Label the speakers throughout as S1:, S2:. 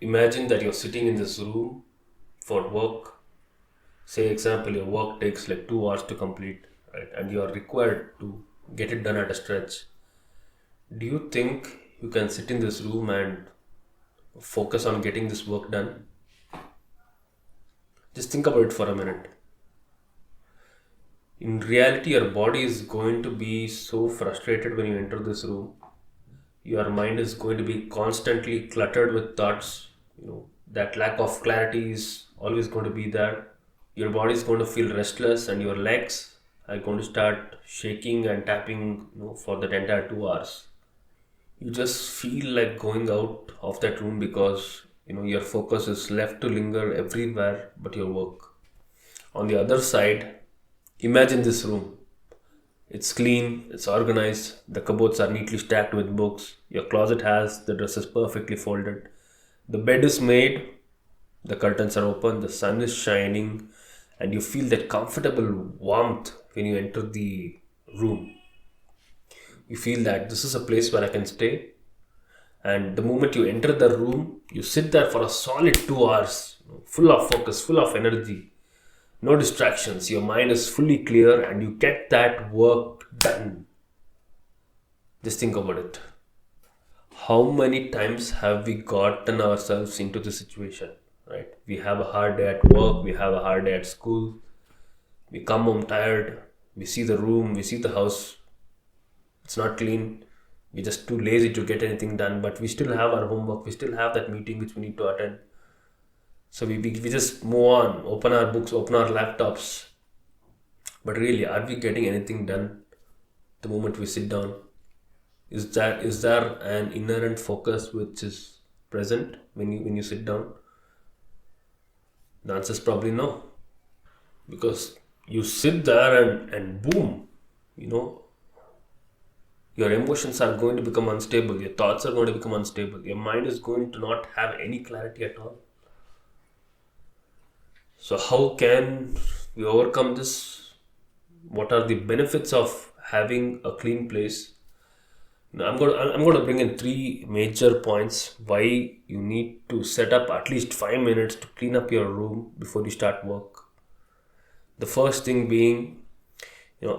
S1: Imagine that you're sitting in this room for work. Say, example, your work takes like 2 hours to complete, right? And you are required to get it done at a stretch. Do you think you can sit in this room and focus on getting this work done? Just think about it for a minute. In reality, your body is going to be so frustrated when you enter this room. Your mind is going to be constantly cluttered with thoughts. That lack of clarity is always going to be there. Your body is going to feel restless, and your legs are going to start shaking and tapping, for that entire 2 hours. You just feel like going out of that room because your focus is left to linger everywhere but your work. On the other side, imagine this room. It's clean, it's organized, the cupboards are neatly stacked with books, your closet has the dresses perfectly folded, the bed is made, the curtains are open, the sun is shining, and you feel that comfortable warmth when you enter the room. You feel that this is a place where I can stay. And the moment you enter the room, you sit there for a solid 2 hours, full of focus, full of energy, no distractions. Your mind is fully clear and you get that work done. Just think about it. How many times have we gotten ourselves into this situation, right? We have a hard day at work, we have a hard day at school, we come home tired, we see the room, we see the house, it's not clean, we're just too lazy to get anything done, but we still have our homework, we still have that meeting which we need to attend. So we just move on, open our books, open our laptops. But really, are we getting anything done the moment we sit down? Is there an inherent focus which is present when you sit down? The answer is probably no. Because you sit there and boom, your emotions are going to become unstable, your thoughts are going to become unstable, your mind is going to not have any clarity at all. So how can we overcome this? What are the benefits of having a clean place? Now, I'm going to bring in three major points why you need to set up at least 5 minutes to clean up your room before you start work. The first thing being,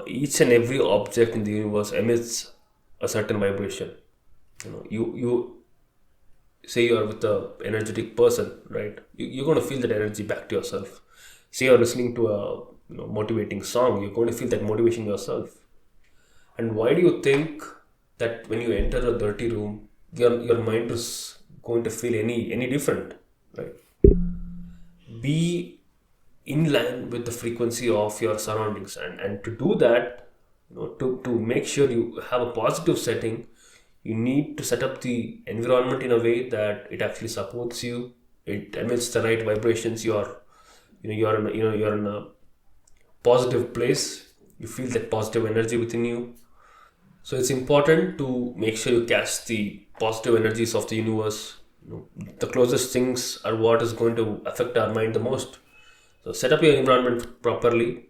S1: each and every object in the universe emits a certain vibration. You say you are with a energetic person, right? You're going to feel that energy back to yourself. Say you're listening to a motivating song, you're going to feel that motivation yourself. And why do you think that when you enter a dirty room, your mind is going to feel any different, right? Be in line with the frequency of your surroundings, and to do that, to make sure you have a positive setting, you need to set up the environment in a way that it actually supports you, it emits the right vibrations, you're in a positive place, you feel that positive energy within you. So it's important to make sure you catch the positive energies of the universe. The closest things are what is going to affect our mind the most. So set up your environment properly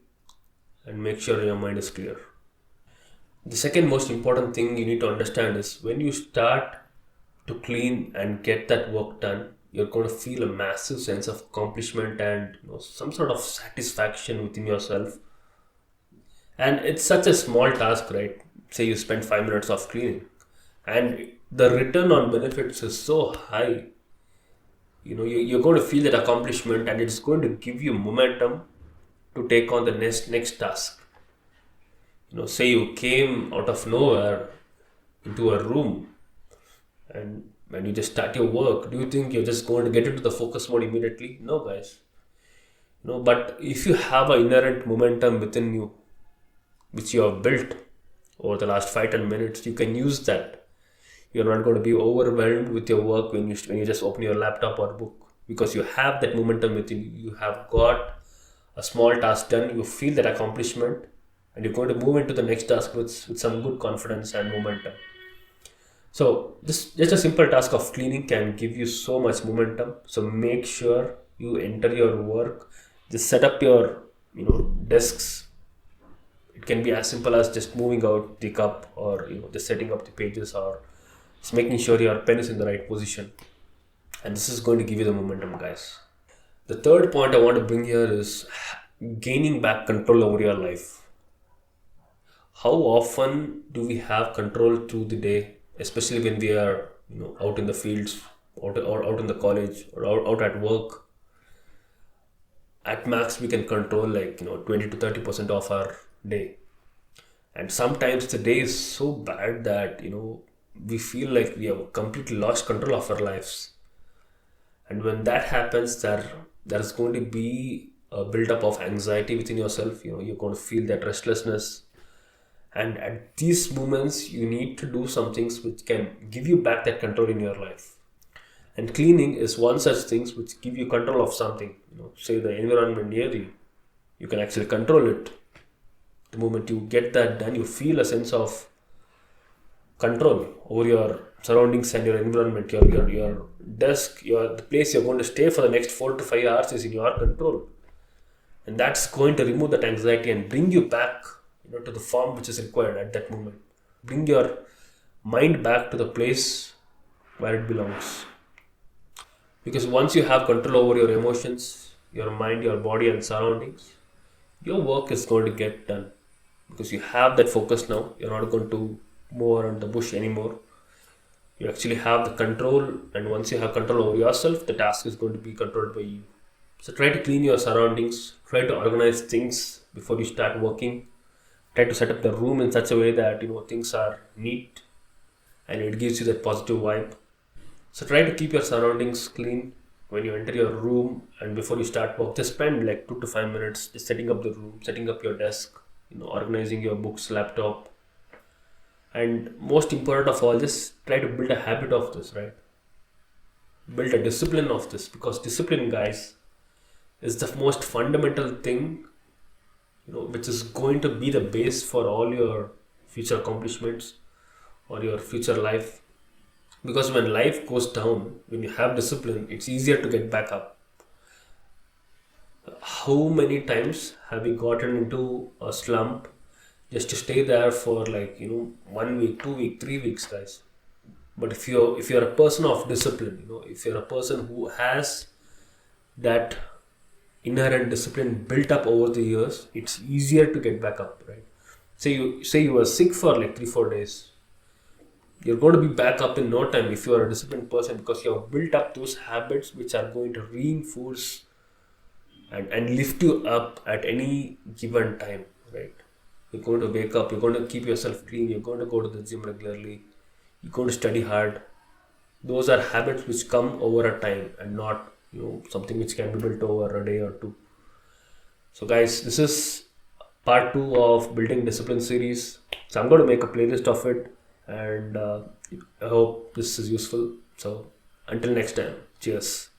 S1: and make sure your mind is clear. The second most important thing you need to understand is when you start to clean and get that work done, you're going to feel a massive sense of accomplishment and some sort of satisfaction within yourself. And it's such a small task, right? Say you spend 5 minutes of cleaning, and the return on benefits is so high. You're going to feel that accomplishment, and it's going to give you momentum to take on the next task. Say you came out of nowhere into a room, and when you just start your work, do you think you're just going to get into the focus mode immediately? No, guys. But if you have an inherent momentum within you, which you have built over the last 5-10 minutes, you can use that. You're not going to be overwhelmed with your work when you just open your laptop or book, because you have that momentum within you. You have got a small task done, you feel that accomplishment, and you're going to move into the next task with some good confidence and momentum. So just a simple task of cleaning can give you so much momentum. So make sure you enter your work, just set up your desks. It can be as simple as just moving out the cup, or just setting up the pages, or just making sure your pen is in the right position. And this is going to give you the momentum, guys. The third point I want to bring here is gaining back control over your life. How often do we have control through the day, especially when we are, out in the fields, or out in the college, or out at work? At max, we can control, like, 20 to 30% of our day. And sometimes the day is so bad that, we feel like we have completely lost control of our lives. And when that happens, there's going to be a buildup of anxiety within yourself. You're going to feel that restlessness. And at these moments, you need to do some things which can give you back that control in your life. And cleaning is one such things which give you control of something. Say the environment near you, you can actually control it. The moment you get that done, you feel a sense of control over your surroundings and your environment. Your desk, the place you're going to stay for the next 4 to 5 hours is in your control, and that's going to remove that anxiety and bring you back, to the form which is required at that moment. Bring your mind back to the place where it belongs. Because once you have control over your emotions, your mind, your body, and surroundings, your work is going to get done. Because you have that focus now, you're not going to move around the bush anymore. You actually have the control, and once you have control over yourself, the task is going to be controlled by you. So try to clean your surroundings, try to organize things before you start working. Try to set up the room in such a way that things are neat and it gives you that positive vibe. So try to keep your surroundings clean when you enter your room and before you start work. Just spend like 2 to 5 minutes just setting up the room, setting up your desk, organizing your books, laptop. And most important of all, just try to build a habit of this, right? Build a discipline of this, because discipline, guys, is the most fundamental thing, which is going to be the base for all your future accomplishments or your future life. Because when life goes down, when you have discipline, it's easier to get back up. How many times have we gotten into a slump just to stay there for, like, 1 week, 2 week, 3 weeks, guys? But if you're a person of discipline, if you're a person who has that inherent discipline built up over the years, it's easier to get back up, right? Say you were sick for like 3 4 days, you're going to be back up in no time if you are a disciplined person, because you have built up those habits which are going to reinforce and lift you up at any given time, right? You're going to wake up, you're going to keep yourself clean, you're going to go to the gym regularly, you're going to study hard. Those are habits which come over a time and not something which can be built over a day or two. So guys, this is part 2 of building discipline series. So I'm going to make a playlist of it, and I hope this is useful. So until next time, cheers.